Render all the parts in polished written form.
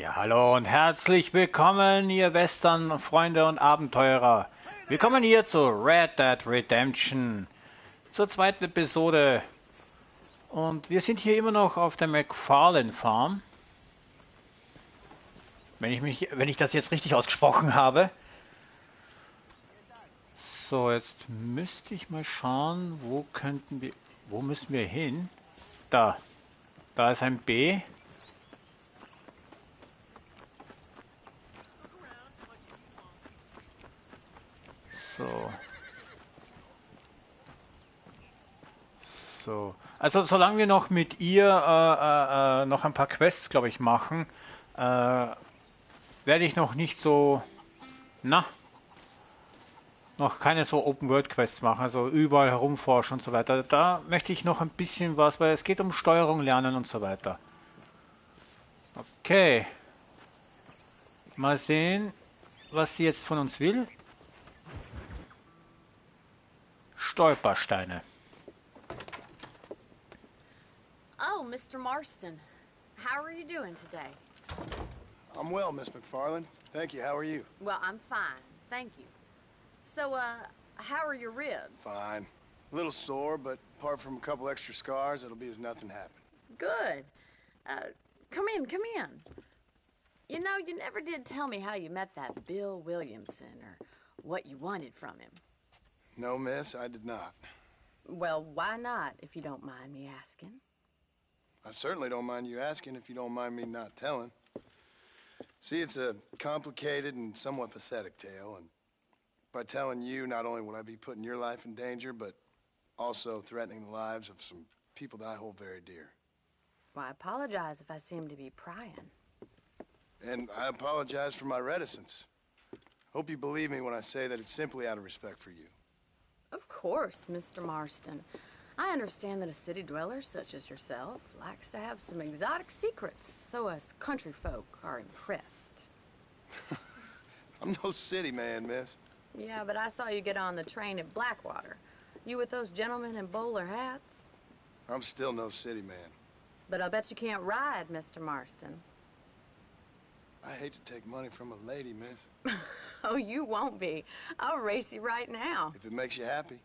Ja, hallo und herzlich willkommen, ihr Western-Freunde und Abenteurer. Willkommen hier zu Red Dead Redemption, zur zweiten Episode. Und wir sind hier immer noch auf der McFarlane Farm. Wenn ich das jetzt richtig ausgesprochen habe. So, jetzt müsste ich mal schauen, wo müssen wir hin? Da ist ein B. So. Also solange wir noch mit ihr noch ein paar Quests, glaube ich, machen, werde ich noch nicht so, noch keine so Open-World-Quests machen, also überall herumforschen und so weiter. Da möchte ich noch ein bisschen was, weil es geht um Steuerung, Lernen und so weiter. Okay. Mal sehen, was sie jetzt von uns will. Stolpersteine. Oh, Mr. Marston. How are you doing today? I'm well, Miss McFarlane. Thank you. How are you? Well, I'm fine. Thank you. So, how are your ribs? Fine. A little sore, but apart from a couple extra scars, it'll be as nothing happened. Good. Come in. You know, you never did tell me how you met that Bill Williamson or what you wanted from him. No, miss, I did not. Well, why not, if you don't mind me asking? I certainly don't mind you asking if you don't mind me not telling. See, it's a complicated and somewhat pathetic tale, and by telling you, not only will I be putting your life in danger, but also threatening the lives of some people that I hold very dear. Well, I apologize if I seem to be prying. And I apologize for my reticence. Hope you believe me when I say that it's simply out of respect for you. Of course, Mr. Marston. I understand that a city dweller such as yourself likes to have some exotic secrets, so us country folk are impressed. I'm no city man, miss. Yeah, but I saw you get on the train at Blackwater. You with those gentlemen in bowler hats? I'm still no city man. But I bet you can't ride, Mr. Marston. I hate to take money from a lady, miss. Oh, you won't be. I'll race you right now. If it makes you happy.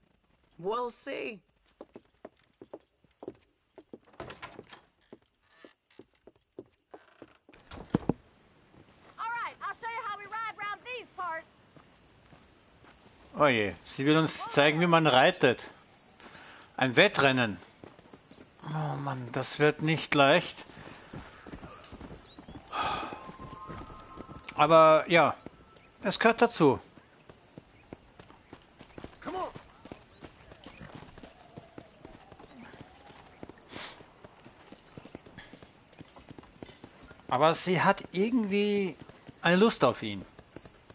We'll see. All right, I'll show you how we ride round these parts. Oh je, sie will uns zeigen, wie man reitet. Ein Wettrennen. Oh Mann, das wird nicht leicht. Aber ja, es gehört dazu. Come on. Aber sie hat irgendwie eine Lust auf ihn.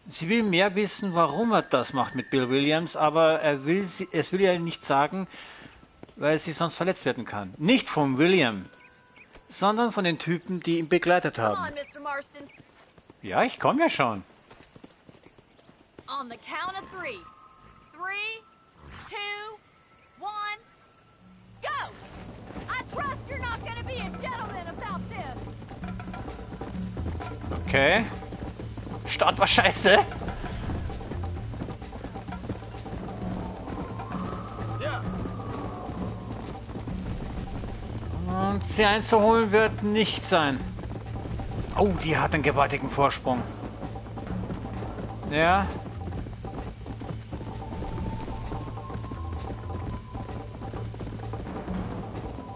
Sie will mehr wissen, warum er das macht mit Bill Williams, aber es will ihr nicht sagen, weil sie sonst verletzt werden kann. Nicht von William, sondern von den Typen, die ihn begleitet haben. Come on, Mr. Marston. Ja, ich komme ja schon. On the count of 3. 3, 2, 1, go! I trust you're not gonna be a gentleman about this. Okay. Start war scheiße. Yeah. Und sie einzuholen wird nicht sein. Oh, die hat einen gewaltigen Vorsprung. Ja.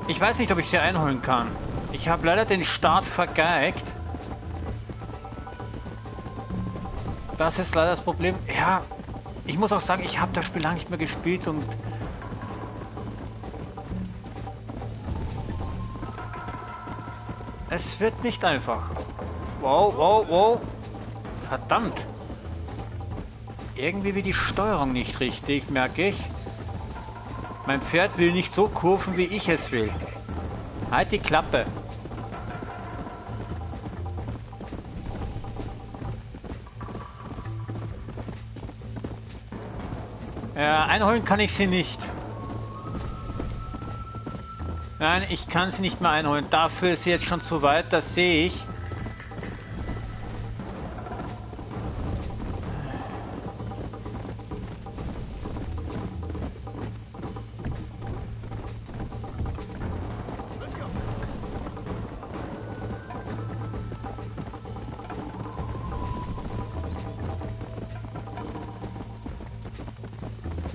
Ich weiß nicht, ob ich sie einholen kann. Ich habe leider den Start vergeigt. Das ist leider das Problem. Ja, ich muss auch sagen, ich habe das Spiel lange nicht mehr gespielt und es wird nicht einfach. Wow. Verdammt. Irgendwie wie die Steuerung nicht richtig, merke ich. Mein Pferd will nicht so kurven, wie ich es will. Halt die Klappe. Ja, einholen kann ich sie nicht. Nein, ich kann sie nicht mehr einholen. Dafür ist sie jetzt schon zu weit, das sehe ich.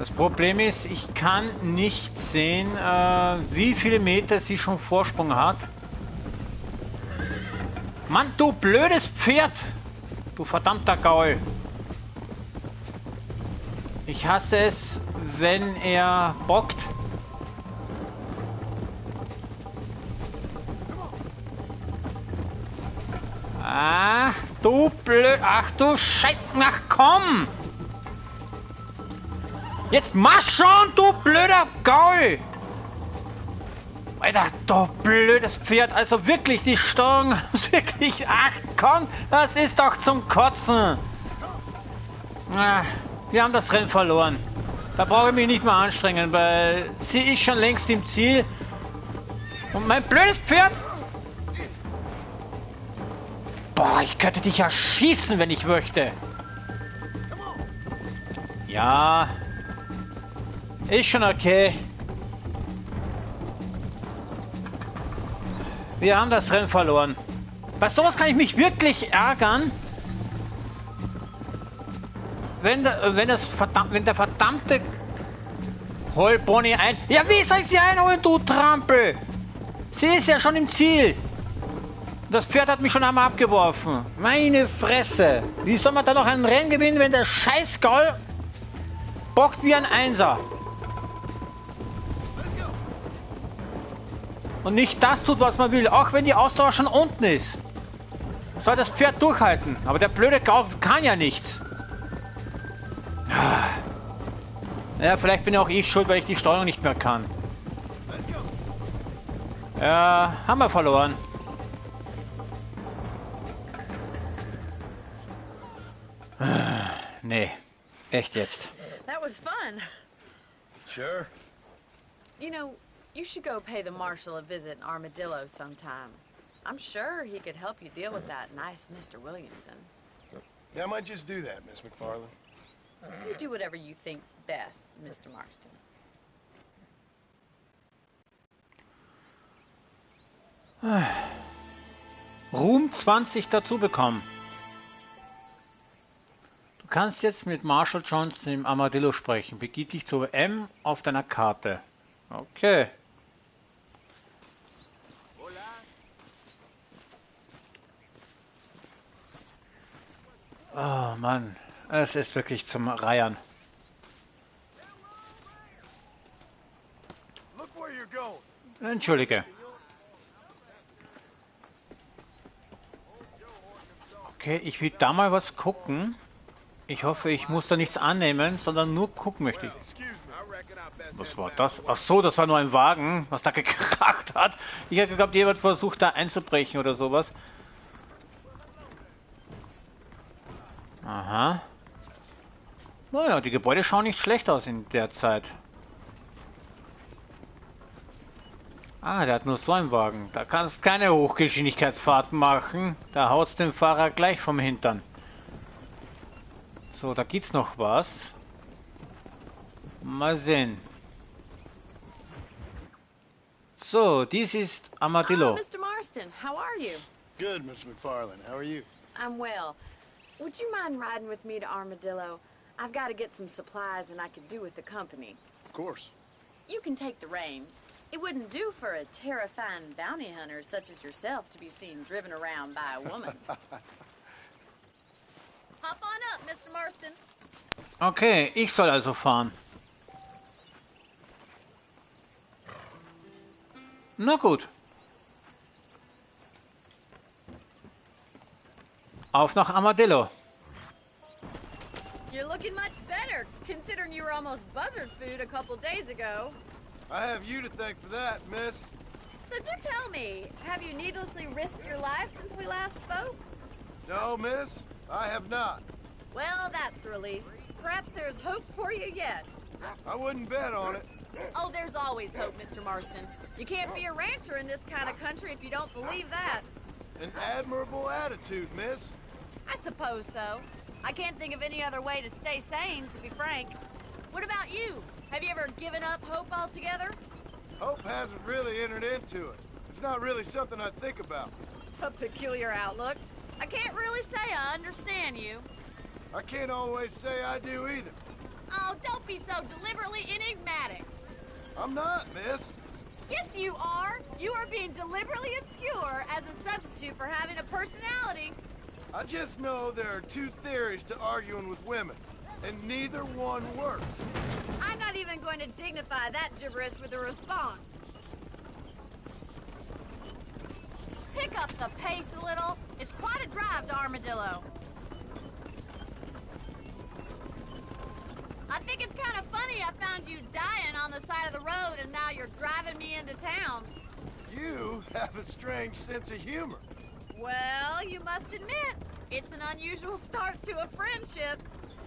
Das Problem ist, ich kann nicht sehen, wie viele Meter sie schon Vorsprung hat. Mann, du blödes Pferd! Du verdammter Gaul! Ich hasse es, wenn er bockt. Ach, du blöd... Ach, du Scheiß... Ach, komm! Jetzt mach schon, du blöder Gaul! Alter, du blödes Pferd. Also wirklich, die Steuerung ist wirklich... Ach, komm, das ist doch zum Kotzen. Ah, wir haben das Rennen verloren. Da brauche ich mich nicht mehr anstrengen, weil sie ist schon längst im Ziel. Und mein blödes Pferd... Boah, ich könnte dich erschießen, wenn ich möchte. Ja. Ist schon okay. Wir haben das Rennen verloren. Bei sowas kann ich mich wirklich ärgern. Wenn der verdammte Heulpony ein... Ja, wie soll ich sie einholen, du Trampel? Sie ist ja schon im Ziel. Das Pferd hat mich schon einmal abgeworfen. Meine Fresse. Wie soll man da noch ein Rennen gewinnen, wenn der scheiß Gaul bockt wie ein Einser? Und nicht das tut, was man will. Auch wenn die Ausdauer schon unten ist. Soll das Pferd durchhalten. Aber der blöde Gaul kann ja nichts. Ja, vielleicht bin auch ich schuld, weil ich die Steuerung nicht mehr kann. Ja, haben wir verloren. Nee, echt jetzt. That was fun. Sure. You know, you should go pay the marshal a visit in Armadillo sometime. I'm sure he could help you deal with that nice Mr. Williamson. Yeah, I might just do that, Miss McFarland. You do whatever you think's best, Mr. Marston. Ruhm 20 dazu bekommen. Du kannst jetzt mit Marshall Johnson im Armadillo sprechen. Begib dich zu M auf deiner Karte. Okay. Oh Mann, es ist wirklich zum Reiern. Entschuldige. Okay, ich will da mal was gucken. Ich hoffe, ich muss da nichts annehmen, sondern nur gucken möchte ich. Was war das? Ach so, das war nur ein Wagen, was da gekracht hat. Ich habe geglaubt, jemand versucht da einzubrechen oder sowas. Aha. Naja, die Gebäude schauen nicht schlecht aus in der Zeit. Ah, der hat nur so einen Wagen. Da kannst du keine Hochgeschwindigkeitsfahrten machen. Da haut's den Fahrer gleich vom Hintern. So, da gibt's noch was. Mal sehen. So, dies ist Armadillo. Oh, Mr. Marston, how are you? Good, Miss McFarland. How are you? I'm well. Would you mind riding with me to Armadillo? I've got to get some supplies and I could do with the company. Of course. You can take the reins. It wouldn't do for a terrifying bounty hunter such as yourself to be seen driven around by a woman. Hop on up, Mr. Marston. Okay, ich soll also fahren. Na gut. Auf nach Armadillo. You're looking much better, considering you were almost buzzard food a couple days ago. I have you to thank for that, miss. So do tell me, have you needlessly risked your life since we last spoke? No, miss, I have not. Well, that's a relief. Perhaps there's hope for you yet. I wouldn't bet on it. Oh, there's always hope, Mr. Marston. You can't be a rancher in this kind of country if you don't believe that. An admirable attitude, miss. I suppose so. I can't think of any other way to stay sane, to be frank. What about you? Have you ever given up hope altogether? Hope hasn't really entered into it. It's not really something I think about. A peculiar outlook. I can't really say I understand you. I can't always say I do either. Oh, don't be so deliberately enigmatic. I'm not, miss. Yes, you are. You are being deliberately obscure as a substitute for having a personality. I just know there are two theories to arguing with women, and neither one works. I'm not even going to dignify that gibberish with a response. Pick up the pace a little. It's quite a drive to Armadillo. I think it's kind of funny I found you dying on the side of the road and now you're driving me into town. You have a strange sense of humor. Well, you must admit, it's an unusual start to a friendship.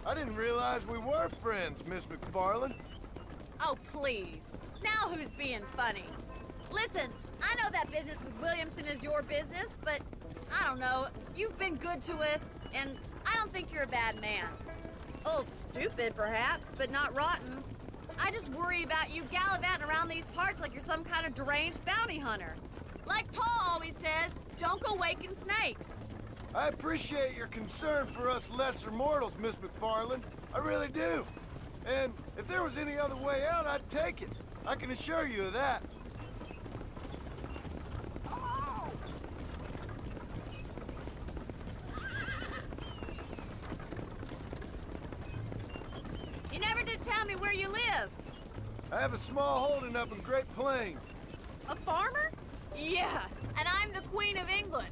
I didn't realize we were friends, Miss McFarland. Oh, please. Now who's being funny? Listen, I know that business with Williamson is your business, but I don't know. You've been good to us, and I don't think you're a bad man. A little stupid, perhaps, but not rotten. I just worry about you gallivanting around these parts like you're some kind of deranged bounty hunter. Like Paul always says, don't go waking snakes. I appreciate your concern for us lesser mortals, Miss McFarland. I really do. And if there was any other way out, I'd take it. I can assure you of that. You never did tell me where you live. I have a small holding up in Great Plains. A farmer? Yeah, and I'm the Queen of England.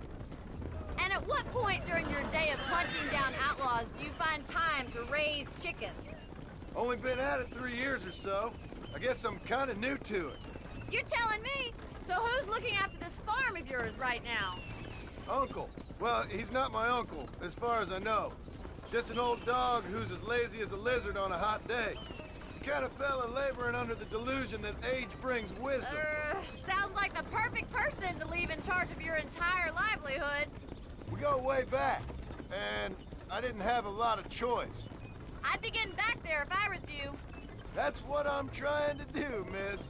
And at what point during your day of hunting down outlaws do you find time to raise chickens? Only been at it 3 years or so. I guess I'm kind of new to it. You're telling me? So who's looking after this farm of yours right now? Uncle. Well, he's not my uncle, as far as I know. Just an old dog who's as lazy as a lizard on a hot day. The kind of fella laboring under the delusion that age brings wisdom. Sounds like the perfect person to leave in charge of your entire livelihood. We go way back, and I didn't have a lot of choice. I'd be getting back there if I was you. That's what I'm trying to do, miss.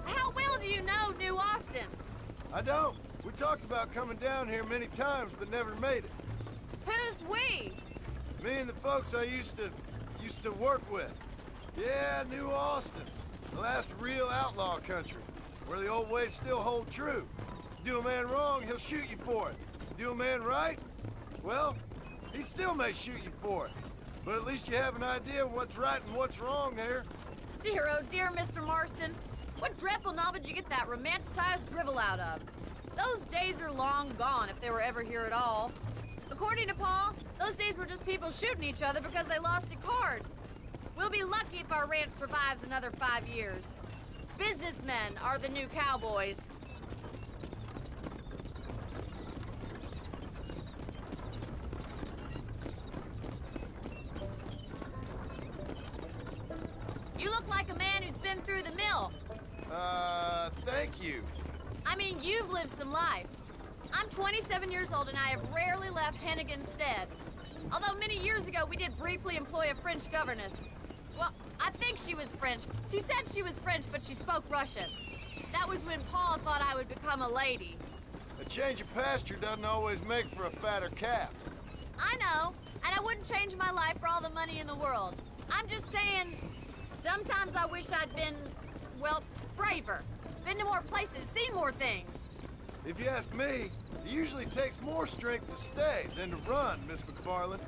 How well do you know New Austin? I don't. We talked about coming down here many times, but never made it. Who's we? Me and the folks I used to work with. Yeah, New Austin. The last real outlaw country, where the old ways still hold true. Do a man wrong, he'll shoot you for it. Do a man right, well, he still may shoot you for it. But at least you have an idea of what's right and what's wrong there. Dear, oh dear, Mr. Marston. What dreadful novel did you get that romanticized drivel out of? Those days are long gone, if they were ever here at all. According to Paul, those days were just people shooting each other because they lost at cards. We'll be lucky if our ranch survives another 5 years. Businessmen are the new cowboys. You look like a man who's been through the mill. Thank you. I mean, you've lived some life. I'm 27 years old and I have rarely left Hennigan's stead. Although many years ago we did briefly employ a French governess. Well, I think she was French. She said she was French, but she spoke Russian. That was when Paul thought I would become a lady. A change of pasture doesn't always make for a fatter calf. I know, and I wouldn't change my life for all the money in the world. I'm just saying, sometimes I wish I'd been, well, braver. Been to more places, seen more things. If you ask me, it usually takes more strength to stay than to run, Miss McFarland.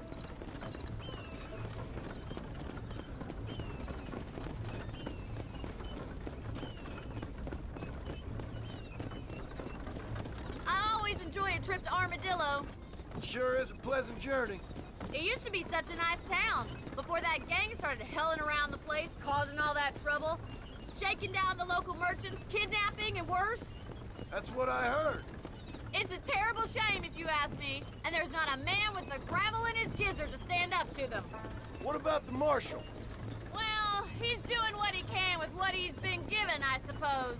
I always enjoy a trip to Armadillo. Sure is a pleasant journey. It used to be such a nice town before that gang started helling around the place, causing all that trouble, shaking down the local merchants, kidnapping, and worse. That's what I heard. It's a terrible shame, if you ask me, and there's not a man with the gravel in his gizzard to stand up to them. What about the marshal? Well, he's doing what he can with what he's been given, I suppose.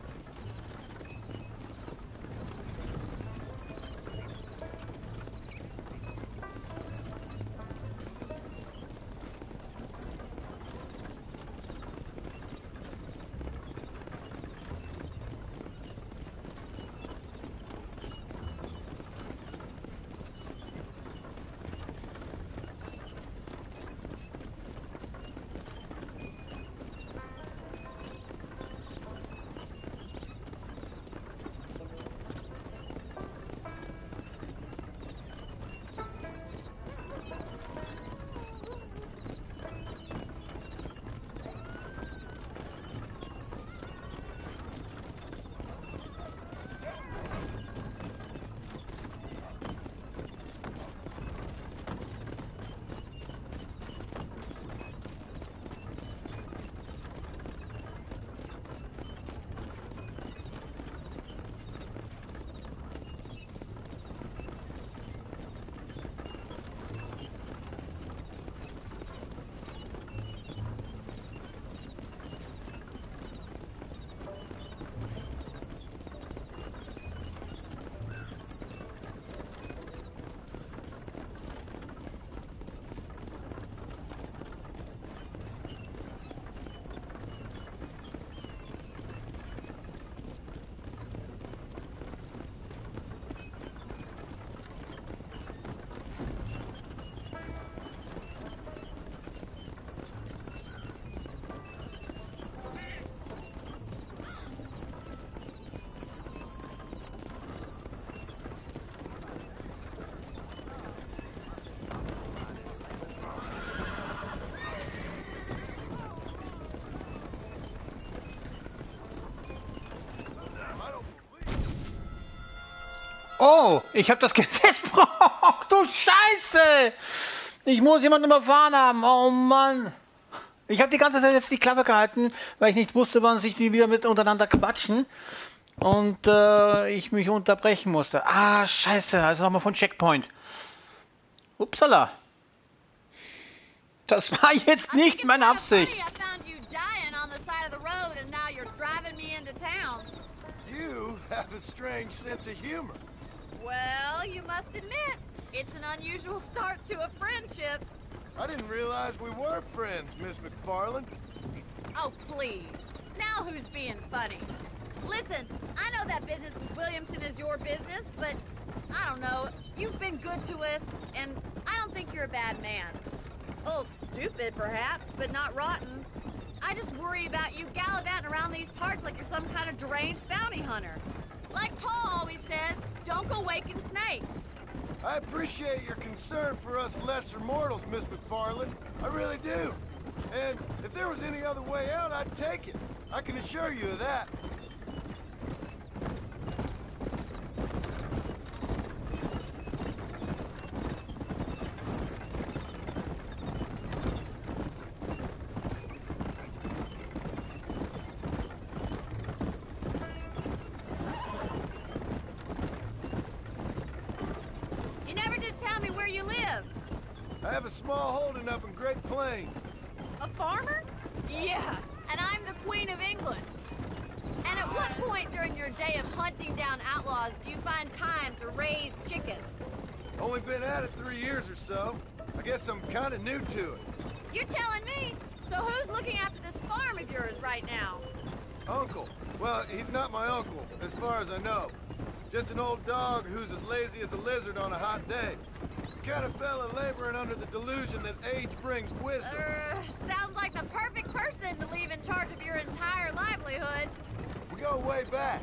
Oh, ich habe das Gesetz. Du Scheiße! Ich muss jemanden überfahren haben. Oh Mann. Ich habe die ganze Zeit jetzt die Klappe gehalten, weil ich nicht wusste, wann sich die wieder mit untereinander quatschen. Und ich mich unterbrechen musste. Ah, scheiße. Also nochmal von Checkpoint. Upsala. Das war jetzt nicht meine Absicht. You have a strange sense of humor. Well, you must admit, it's an unusual start to a friendship. I didn't realize we were friends, Miss McFarland. Oh, please. Now who's being funny? Listen, I know that business with Williamson is your business, but I don't know. You've been good to us, and I don't think you're a bad man. A little stupid, perhaps, but not rotten. I just worry about you gallivanting around these parts like you're some kind of deranged bounty hunter. Like Paul always says, don't go waking snakes. I appreciate your concern for us lesser mortals, Miss McFarland. I really do. And if there was any other way out, I'd take it. I can assure you of that. I have a small holding up in Great Plains. A farmer? Yeah, and I'm the Queen of England. And at what point during your day of hunting down outlaws do you find time to raise chickens? Only been at it 3 years or so. I guess I'm kind of new to it. You're telling me? So who's looking after this farm of yours right now? Uncle. Well, he's not my uncle, as far as I know. Just an old dog who's as lazy as a lizard on a hot day. The kind of fella laboring under the delusion that age brings wisdom. Sounds like the perfect person to leave in charge of your entire livelihood. We go way back,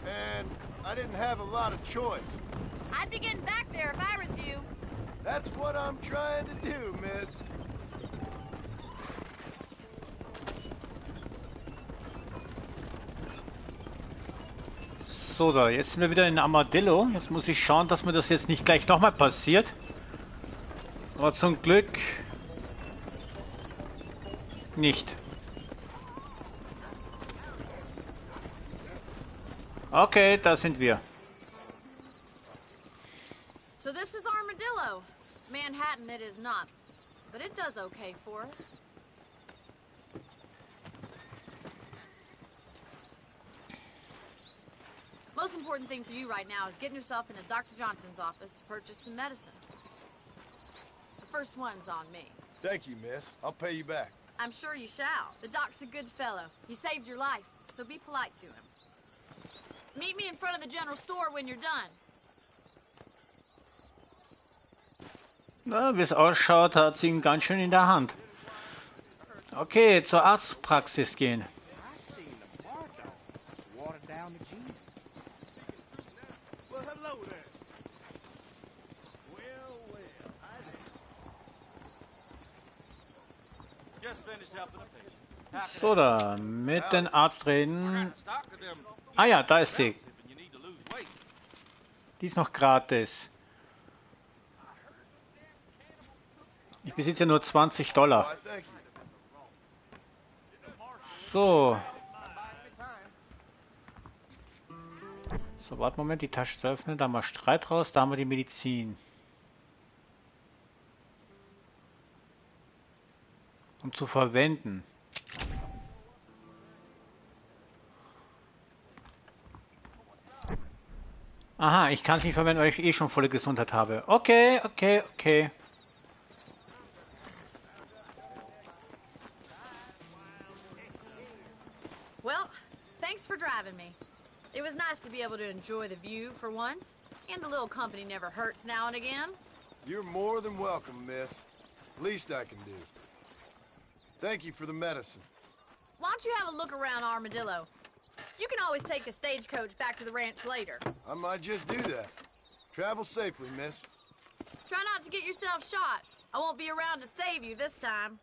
and I didn't have a lot of choice. I'd be getting back there if I was you. That's what I'm trying to do, miss. So, da, jetzt sind wir wieder in Armadillo. Jetzt muss ich schauen, dass mir das jetzt nicht gleich nochmal passiert. Aber zum Glück nicht. Okay, da sind wir. So this is Armadillo. Manhattan it is not, but it does okay for us. Most important thing for you right now is getting yourself into Dr. Johnson's office to purchase some medicine. The first one's on me. Thank you, miss. I'll pay you back. I'm sure you shall. The doc's a good fellow. He saved your life, so be polite to him. Meet me in front of the general store when you're done. Na, wie es ausschaut, hat sie ihn ganz schön in der Hand. Okay, zur Arztpraxis gehen. So, da, mit dem Arzt reden. Ah ja, da ist sie. Die ist noch gratis. Ich besitze ja nur $20. So. So, warte Moment, die Tasche zu öffnen. Da haben wir Streit raus, da haben wir die Medizin. Um zu verwenden. Aha, ich kann es nicht verwenden, weil ich eh schon volle Gesundheit habe. Okay, okay, okay. Well, thanks for driving me. It was nice to be able to enjoy the view for once, and a little company never hurts now and again. You're more than welcome, miss. Least I can do. Thank you for the medicine. Why don't you have a look around Armadillo? You can always take a stagecoach back to the ranch later. I might just do that. Travel safely, miss. Try not to get yourself shot. I won't be around to save you this time.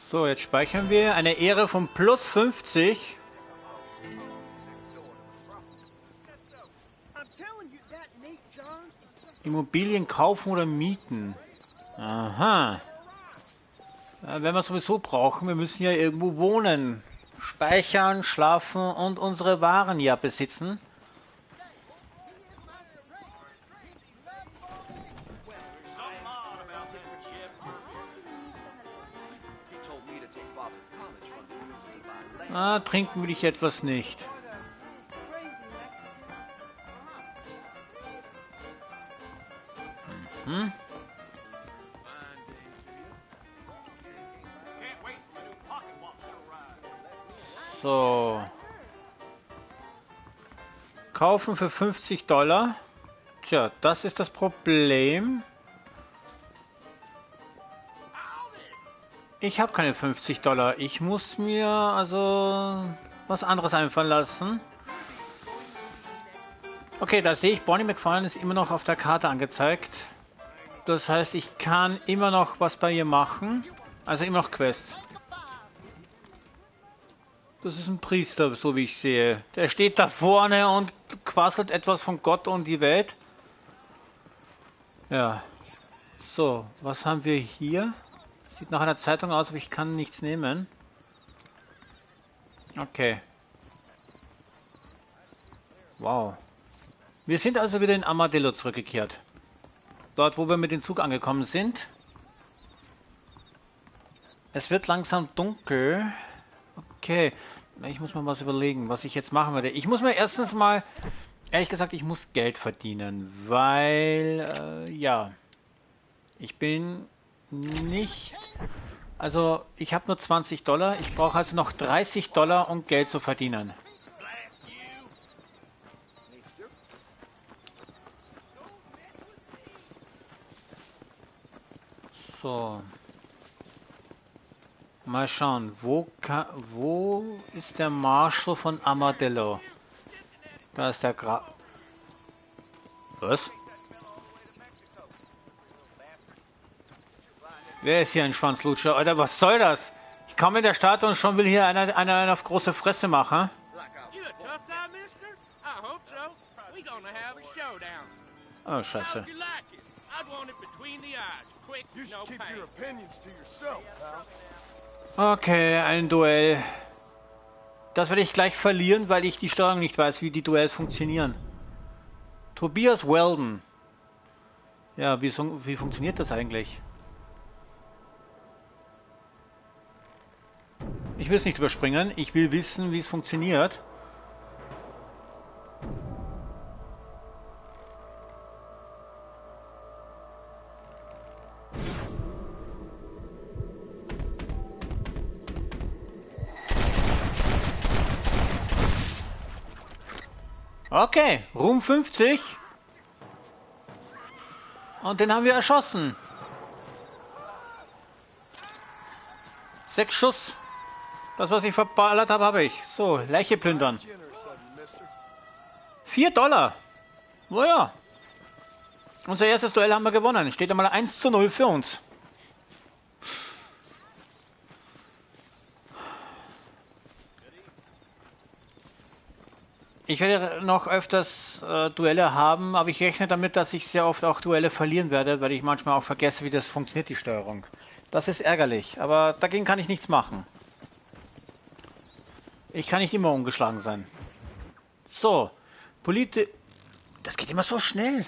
So, jetzt speichern wir eine Ehre von plus 50. Immobilien kaufen oder mieten. Aha. Ja, wenn wir sowieso brauchen, wir müssen ja irgendwo wohnen. Speichern, schlafen und unsere Waren ja besitzen. Ah, trinken will ich etwas nicht. Mhm. So. Kaufen für $50. Tja, das ist das Problem. Ich habe keine $50. Ich muss mir also was anderes einfallen lassen. Okay, da sehe ich, Bonnie McFarlane ist immer noch auf der Karte angezeigt. Das heißt, ich kann immer noch was bei ihr machen. Also immer noch Quest. Das ist ein Priester, so wie ich sehe. Der steht da vorne und quasselt etwas von Gott und die Welt. Ja. So, was haben wir hier? Sieht nach einer Zeitung aus, aber ich kann nichts nehmen. Okay. Wow. Wir sind also wieder in Armadillo zurückgekehrt. Dort, wo wir mit dem Zug angekommen sind. Es wird langsam dunkel. Okay. Ich muss mal was überlegen, was ich jetzt machen werde. Ich muss mir erstens mal, ehrlich gesagt, ich muss Geld verdienen, weil, ja, ich bin nicht, also ich habe nur $20. Ich brauche also noch $30, um Geld zu verdienen. So. Mal schauen, wo ist der Marshal von Armadillo? Da ist der Was? Wer ist hier ein Schwanzlutscher? Alter, was soll das? Ich komme in der Stadt und schon will hier einer auf große Fresse machen. Oh, Scheiße. Okay, ein Duell. Das werde ich gleich verlieren, weil ich die Steuerung nicht weiß, wie die Duells funktionieren. Tobias Weldon. Ja, wie funktioniert das eigentlich? Ich will es nicht überspringen. Ich will wissen, wie es funktioniert. Okay, Ruhm 50. Und den haben wir erschossen. 6 Schuss. Das, was ich verballert habe, habe ich. So, Leiche plündern. $4. Naja. Unser erstes Duell haben wir gewonnen. Steht einmal 1:0 für uns. Ich werde noch öfters Duelle haben, aber ich rechne damit, dass ich sehr oft auch Duelle verlieren werde, weil ich manchmal auch vergesse, wie das funktioniert, die Steuerung. Das ist ärgerlich, aber dagegen kann ich nichts machen. Ich kann nicht immer ungeschlagen sein. So, Das geht immer so schnell.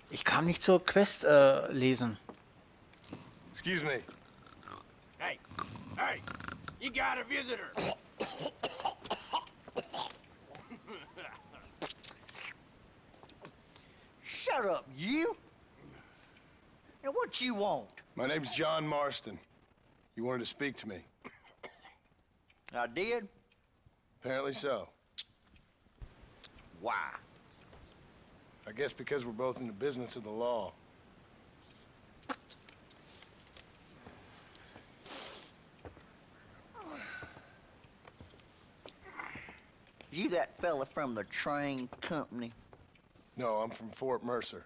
Ich kam nicht zur Quest lesen. Excuse me. Hey, you got a visitor. Shut up, you! And what you want? My name's John Marston. You wanted to speak to me. I did? Apparently so. Why? I guess because we're both in the business of the law. You that fella from the train company? No, I'm from Fort Mercer.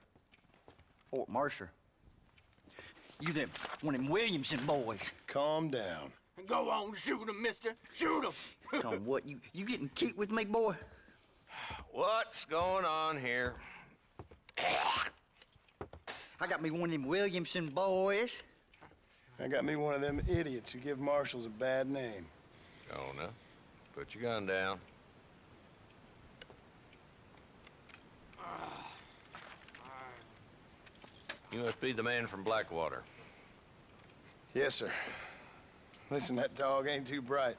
Fort Mercer? You one of them Williamson boys. Calm down. Go on, shoot him, mister. Shoot him. Come, what, you getting kicked with me, boy? What's going on here? I got me one of them Williamson boys. I got me one of them idiots who give marshals a bad name. Jonah, put your gun down. You must be the man from Blackwater. Yes, sir. Listen, that dog ain't too bright,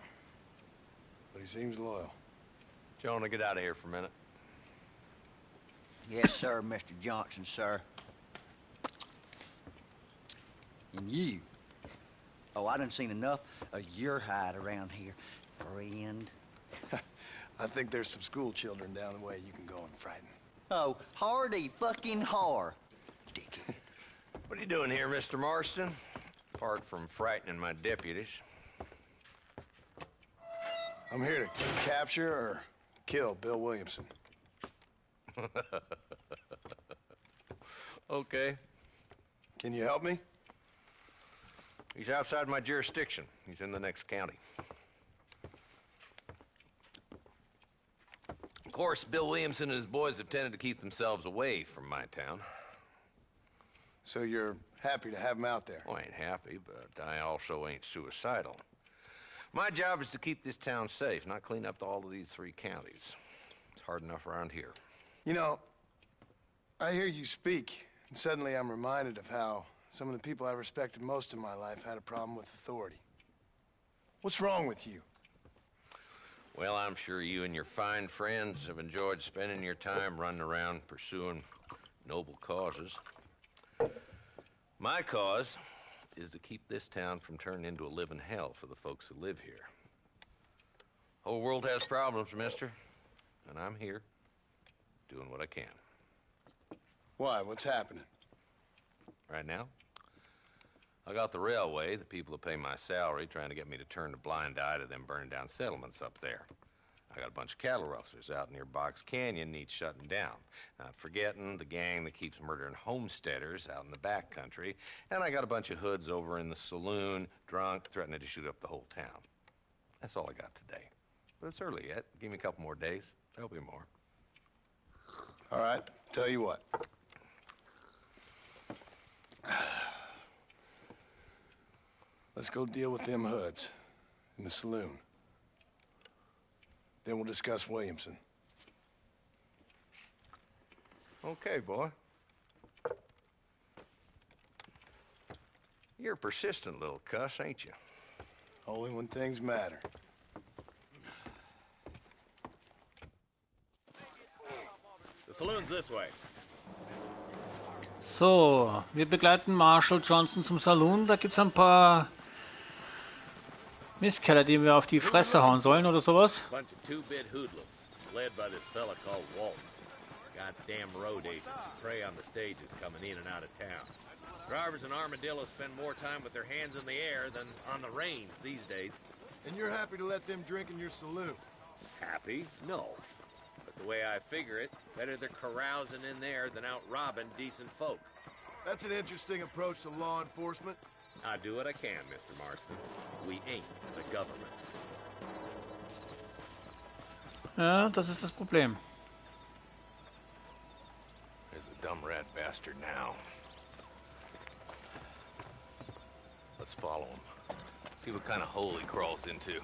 but he seems loyal. Jonah, get out of here for a minute. Yes, sir, Mr. Johnson, sir. And you. Oh, I done seen enough of your hide around here, friend. I think there's some school children down the way you can go and frighten. Oh, hardy fucking har. Dickhead. What are you doing here, Mr. Marston? Apart from frightening my deputies. I'm here to capture or kill Bill Williamson. Okay. Can you help me? He's outside my jurisdiction. He's in the next county. Of course, Bill Williamson and his boys have tended to keep themselves away from my town. So you're happy to have him out there? Well, I ain't happy, but I also ain't suicidal. My job is to keep this town safe, not clean up all of these 3 counties. It's hard enough around here. You know, I hear you speak, and suddenly I'm reminded of how some of the people I respected most in my life had a problem with authority. What's wrong with you? Well, I'm sure you and your fine friends have enjoyed spending your time running around pursuing noble causes. My cause is to keep this town from turning into a living hell for the folks who live here. Whole world has problems, mister, and I'm here doing what I can. Why? What's happening? Right now, I got the railway, the people that pay my salary, trying to get me to turn a blind eye to them burning down settlements up there. I got a bunch of cattle rustlers out near Box Canyon needs shutting down. Not forgetting the gang that keeps murdering homesteaders out in the back country. And I got a bunch of hoods over in the saloon, drunk, threatening to shoot up the whole town. That's all I got today. But it's early yet. Give me a couple more days. There'll be more. All right, tell you what. Let's go deal with them hoods in the saloon. Then we'll discuss Williamson. Okay, boy. You're a persistent little cuss, ain't you? Only when things matter. The saloon's this way. So, wir begleiten Marshal Johnson zum Saloon. Da gibt es ein paar Mistkerle, die wir auf die Fresse hauen sollen oder sowas. Bunch of two-bit hoodlums, led by this fella called Walton. Goddamn road agents who prey on the stages coming in and out of town. Drivers in Armadillo spend more time with their hands in the air than on the reins these days. And you're happy to let them drink in your saloon? Happy? No. But the way I figure it, better they're carousing in there than out robbing decent folk. That's an interesting approach to law enforcement. I do what I can, Mr. Marston. We ain't the government. Ja, das ist das Problem. There's the dumb rat bastard now. Let's follow him. See what kind of hole he crawls into.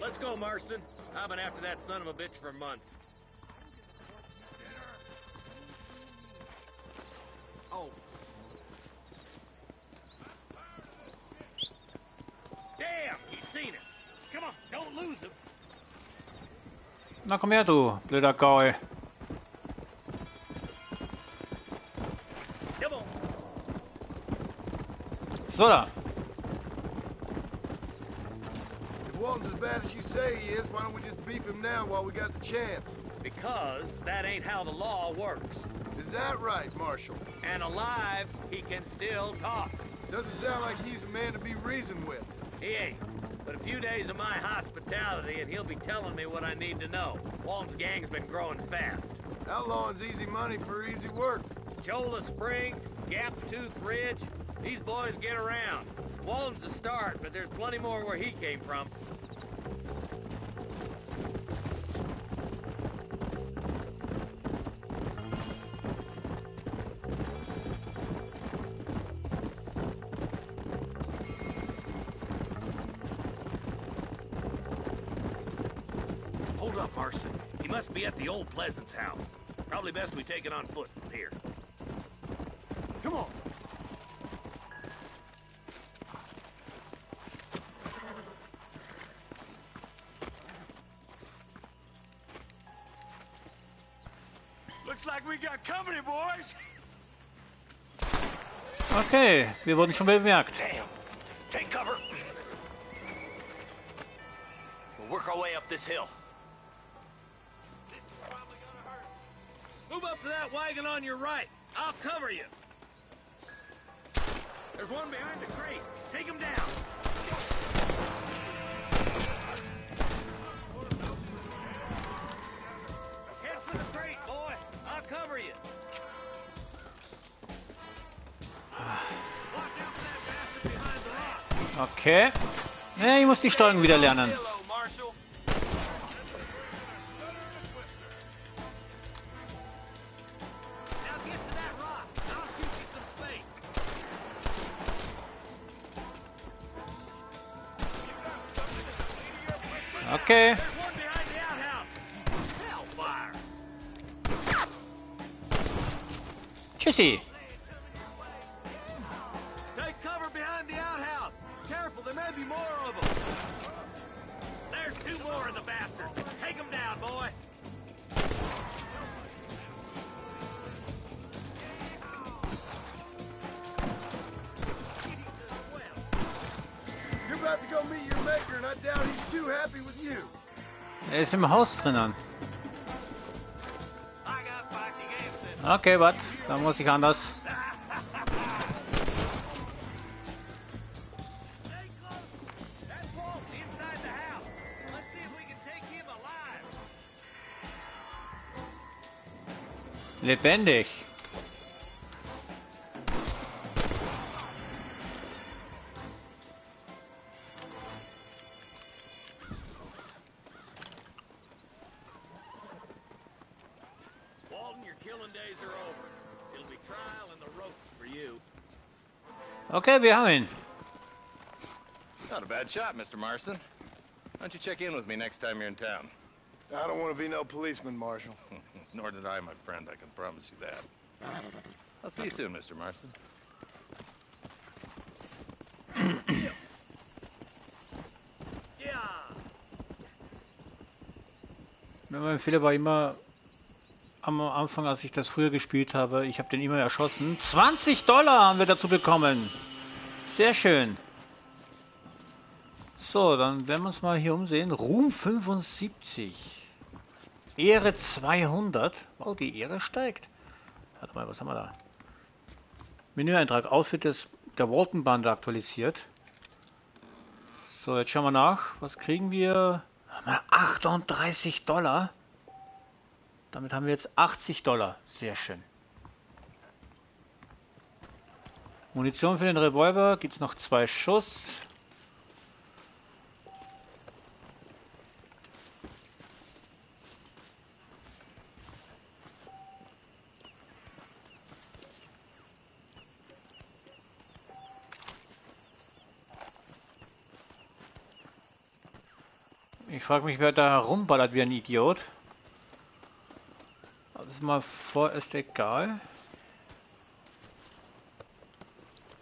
Let's go, Marston. I've been after that son of a bitch for months. Oh. Damn, he's seen it. Come on, don't lose him. Na komm her, du blöder Gaul. Come on. So da. If Walton's as bad as you say he is, why don't we just beef him now while we got the chance? Because that ain't how the law works. Is that right, Marshal? And alive, he can still talk. Doesn't sound like he's a man to be reasoned with. He ain't. But a few days of my hospitality and he'll be telling me what I need to know. Walton's gang's been growing fast. Outlawing's easy money for easy work. Cholla Springs, Gap Tooth Ridge, these boys get around. Walton's the start, but there's plenty more where he came from. Hold up, Marston. He must be at the old Pleasance house. Probably best we take it on foot from here. Come on. Looks like we got company, boys. Okay, wir wurden schon bemerkt. Damn. Take cover. We'll work our way up this hill. Move up to that wagon on your right. I'll cover you. There's one behind the crate. Take him down. Head for the crate, boy. I'll cover you. Watch out for that bastard behind the rock. Okay. Ja, ich muss die Steuerung wieder lernen. Armadillo, Marshal. Now get to that rock. I'll shoot you some space. Okay. There's one behind the outhouse. Hellfire. Tschüssi. Take cover behind the outhouse. Careful, there may be more of them. There's two more of the bastards. Take them down, boy. You're about to go meet your maker, and I doubt he's too happy with you. Er ist im Haus drinnen. I got fighting games in. Okay, warte. Da muss ich anders. Stay close. That's Walt inside the house. Let's see if we can take him alive. Lebendig. Walton, your killing days are over. It'll be trial and the rope for you. Okay, wir haben ihn. Not a bad shot, Mr. Marston. Why don't you check in with me next time you're in town? I don't want to be no policeman, Marshal. Nor did I, my friend. I can promise you that. I'll see you soon, Mr. Marston. Yeah. Mein Fehler war immer am Anfang, als ich das früher gespielt habe. Ich habe den immer erschossen. $20 haben wir dazu bekommen. Sehr schön. So, dann werden wir uns mal hier umsehen. Ruhm 75. Ehre 200. Oh, die Ehre steigt. Warte mal, was haben wir da? Menüeintrag. Outfit der Walton-Bande aktualisiert. So, jetzt schauen wir nach. Was kriegen wir? Haben wir $38. Damit haben wir jetzt $80. Sehr schön. Munition für den Revolver. Gibt es noch 2 Schuss. Ich frage mich, wer da herumballert wie ein Idiot. Das ist mal vorerst egal.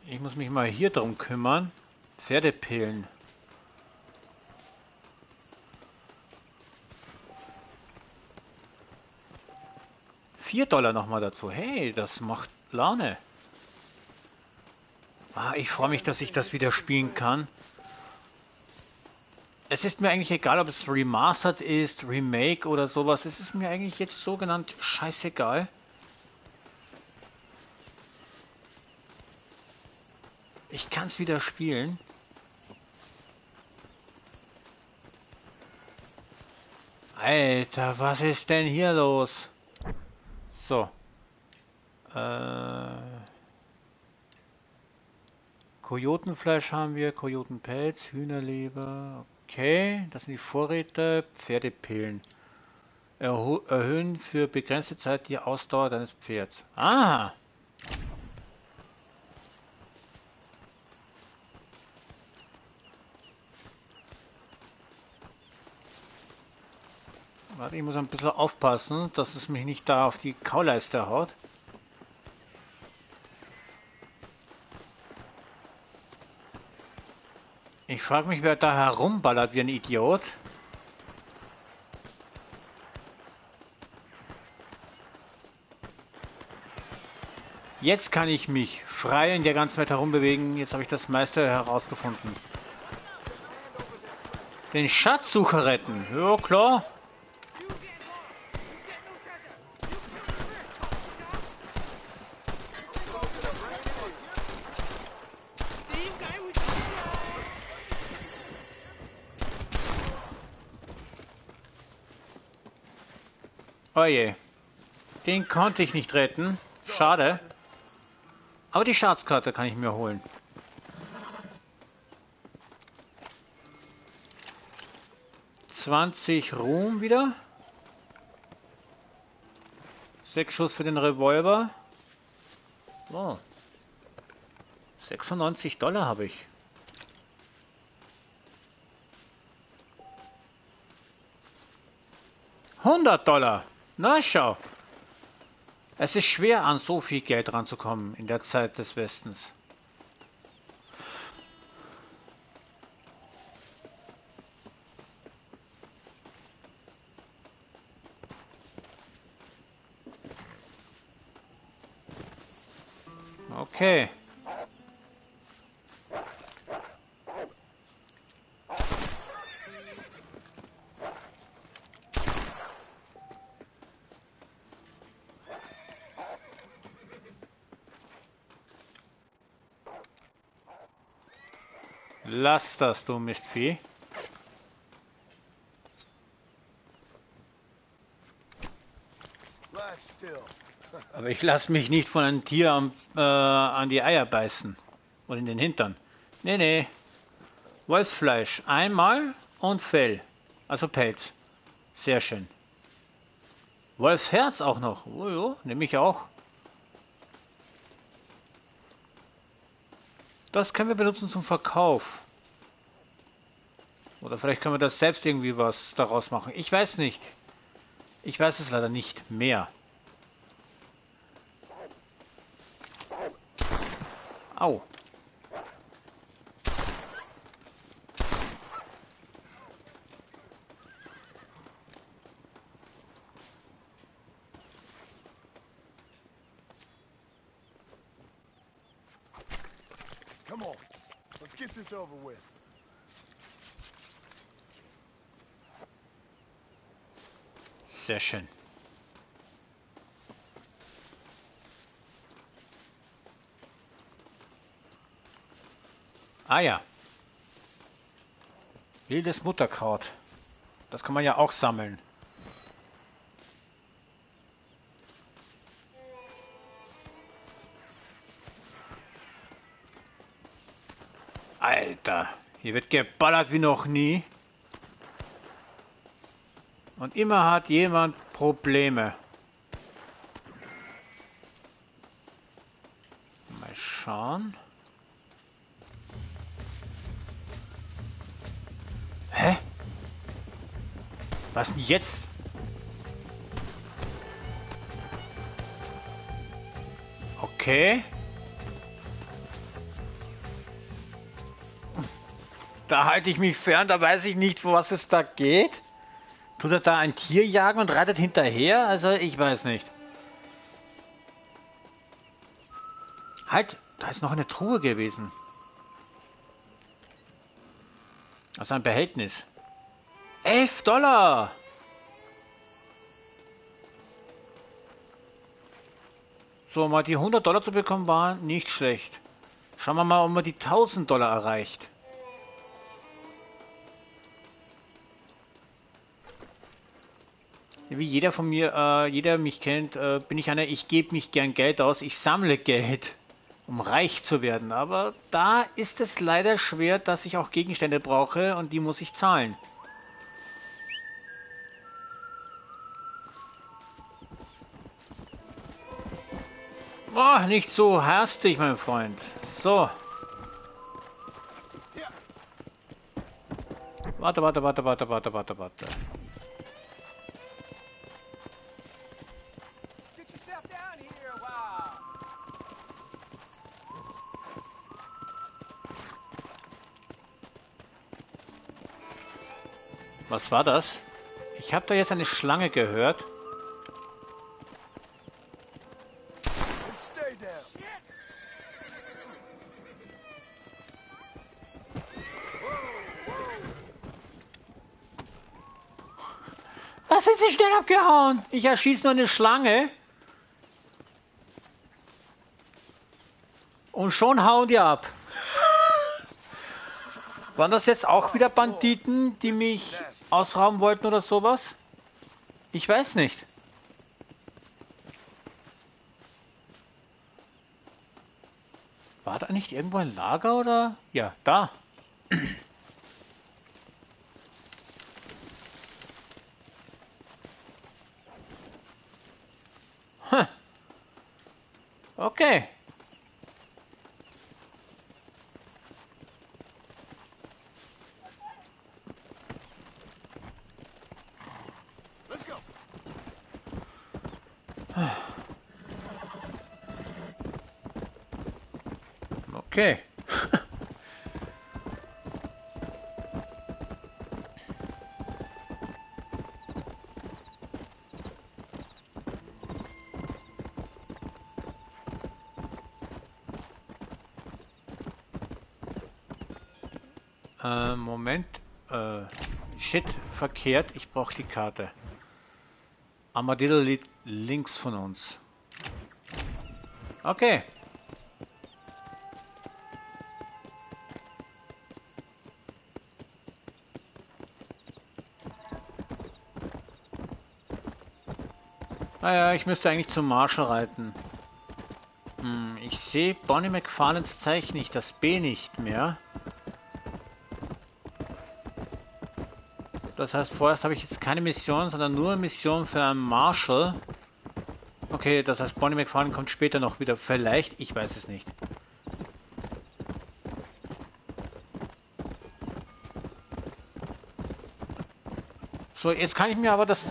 Ich muss mich mal hier drum kümmern. Pferdepillen. $4 nochmal dazu. Hey, das macht Laune. Ah, ich freue mich, dass ich das wieder spielen kann. Es ist mir eigentlich egal, ob es remastered ist, Remake oder sowas. Es ist mir eigentlich jetzt so genannt scheißegal. Ich kann es wieder spielen. Alter, was ist denn hier los? So. Kojotenfleisch haben wir, Kojotenpelz, Hühnerleber. Okay, das sind die Vorräte, Pferdepillen. Erhöhen für begrenzte Zeit die Ausdauer deines Pferds. Ah! Warte, ich muss ein bisschen aufpassen, dass es mich nicht da auf die Kauleiste haut. Ich frage mich, wer da herumballert wie ein Idiot. Jetzt kann ich mich frei in der ganzen Welt herumbewegen. Jetzt habe ich das meiste herausgefunden. Den Schatzsucher retten. Ja, klar. Oh je. Den konnte ich nicht retten. Schade. Aber die Schatzkarte kann ich mir holen. $20 Ruhm wieder. 6 Schuss für den Revolver. Oh. $96 habe ich. $100. Na schau. Es ist schwer, an so viel Geld ranzukommen in der Zeit des Westens. Okay. Lass das, du Mistvieh. Aber ich lasse mich nicht von einem Tier an die Eier beißen. Und in den Hintern. Nee, nee. Wolfsfleisch. Einmal und Fell. Also Pelz. Sehr schön. Wolfsherz auch noch. Oh, jo, nehme ich auch. Das können wir benutzen zum Verkauf. Oder vielleicht können wir das selbst irgendwie was daraus machen. Ich weiß nicht. Ich weiß es leider nicht mehr. Au. Come on, let's get this over with. Sehr schön. Ah ja. Wildes Mutterkraut. Das kann man ja auch sammeln. Alter, hier wird geballert wie noch nie. Und immer hat jemand Probleme. Mal schauen. Hä? Was denn jetzt? Okay. Da halte ich mich fern, da weiß ich nicht, was es da geht. Tut er da ein Tier jagen und reitet hinterher? Also ich weiß nicht. Halt, da ist noch eine Truhe gewesen. Also ein Behältnis. $11! So, mal die $100 zu bekommen war nicht schlecht. Schauen wir mal, ob man die $1000 erreicht. Wie jeder von mir, jeder mich kennt, bin ich einer, ich gebe nicht gern Geld aus, ich sammle Geld, um reich zu werden. Aber da ist es leider schwer, dass ich auch Gegenstände brauche und die muss ich zahlen. Oh, nicht so hastig, mein Freund. So. Warte. Was war das? Ich habe da jetzt eine Schlange gehört. Da sind sie schnell abgehauen. Ich erschieße nur eine Schlange. Und schon hauen die ab. Waren das jetzt auch wieder Banditen, die mich ausrauben wollten oder sowas? Ich weiß nicht. War da nicht irgendwo ein Lager oder? Ja, da. Hm. Okay. Okay. Moment. Shit, verkehrt. Ich brauche die Karte. Armadillo liegt links von uns. Okay. Naja, ich müsste eigentlich zum Marshall reiten. Ich sehe Bonnie McFarlanes Zeichen nicht, das B nicht mehr. Das heißt, vorerst habe ich jetzt keine Mission, sondern nur eine Mission für einen Marshall. Okay, das heißt, Bonnie McFarlane kommt später noch wieder. Vielleicht, ich weiß es nicht. So, jetzt kann ich mir aber das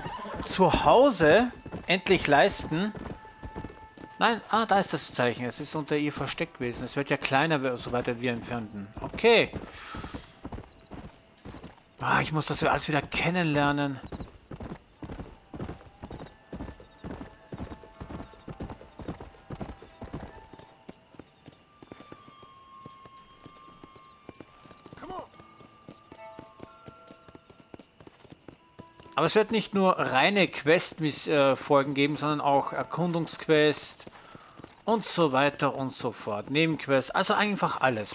Zuhause endlich leisten. Nein, da ist das Zeichen. Es ist unter ihr versteckt gewesen. Es wird ja kleiner, so weiter wir entfernten. Okay. Ich muss das alles wieder kennenlernen. Aber es wird nicht nur reine Quest-Folgen geben, sondern auch Erkundungsquest und so weiter und so fort. Nebenquest, also einfach alles.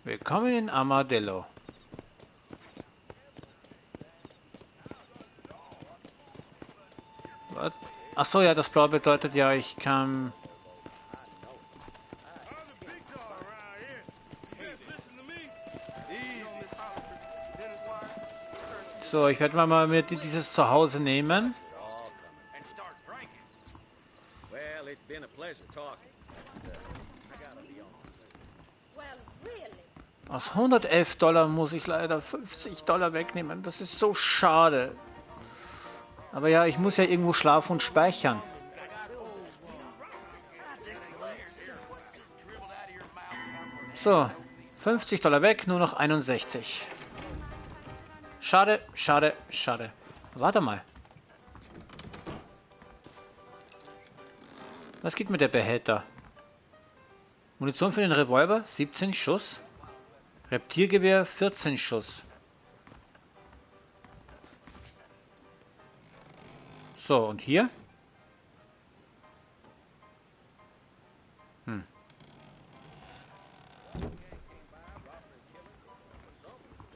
Willkommen in Armadillo. Achso, ja, das Blau bedeutet ja, ich kann... So, ich werde mal mit dieses Zuhause nehmen. Aus $111 muss ich leider $50 wegnehmen. Das ist so schade. Aber ja, ich muss ja irgendwo schlafen und speichern. So, $50 weg, nur noch 61. Schade, schade, schade. Warte mal. Was geht mit der Behälter? Munition für den Revolver, 17 Schuss. Reptilgewehr, 14 Schuss. So, und hier?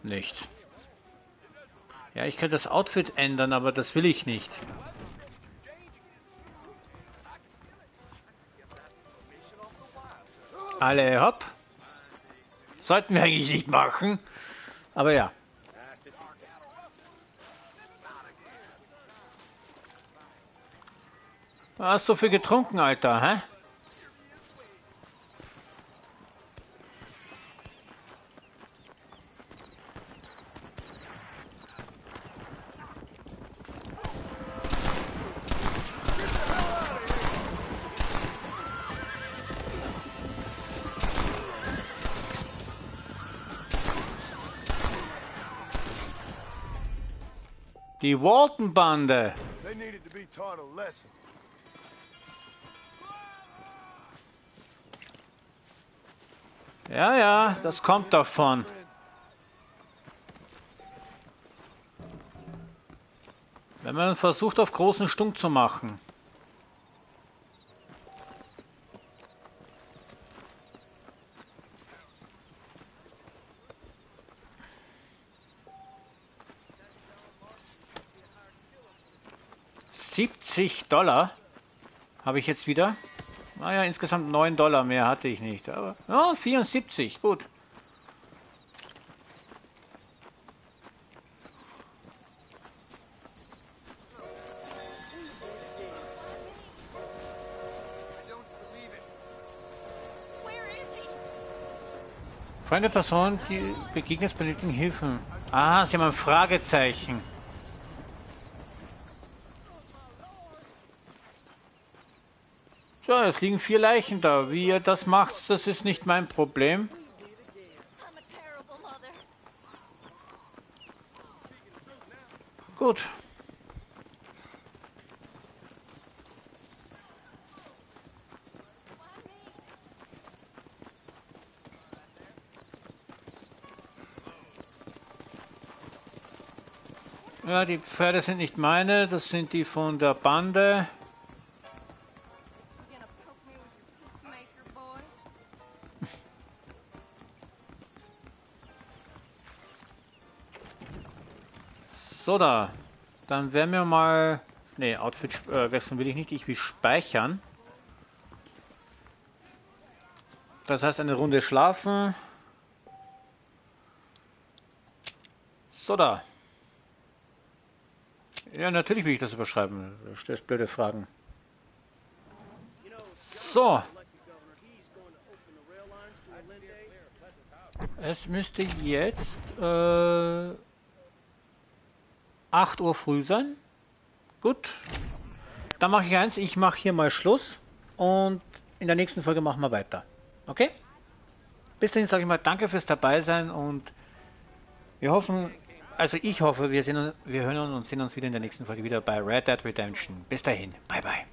nicht. Ja, ich könnte das Outfit ändern, aber das will ich nicht. Alle hopp. Sollten wir eigentlich nicht machen. Aber ja. Du hast so viel getrunken, Alter, hä? Die Walton-Bande. They needed to be taught a lesson. Ja, ja, das kommt davon. Wenn man versucht, auf großen Stunk zu machen. $70 habe ich jetzt wieder. Naja, insgesamt $9 mehr hatte ich nicht. Aber ja, 74, gut. Fremde Person, die begegnet, benötigen Hilfe. Ah, sie haben ein Fragezeichen. So, es liegen 4 Leichen da. Wie ihr das macht, das ist nicht mein Problem. Gut. Ja, die Pferde sind nicht meine, das sind die von der Bande. So da, dann werden wir mal, ne, Outfit wechseln will ich nicht, ich will speichern. Das heißt eine Runde schlafen. So da. Ja, natürlich will ich das überschreiben, du stellst blöde Fragen. So. Es müsste jetzt 8 Uhr früh sein. Gut. Dann mache ich eins. Ich mache hier mal Schluss. Und in der nächsten Folge machen wir weiter. Okay? Bis dahin sage ich mal danke fürs Dabeisein. Und wir hoffen, also ich hoffe, wir hören uns und sehen uns wieder in der nächsten Folge wieder bei Red Dead Redemption. Bis dahin. Bye bye.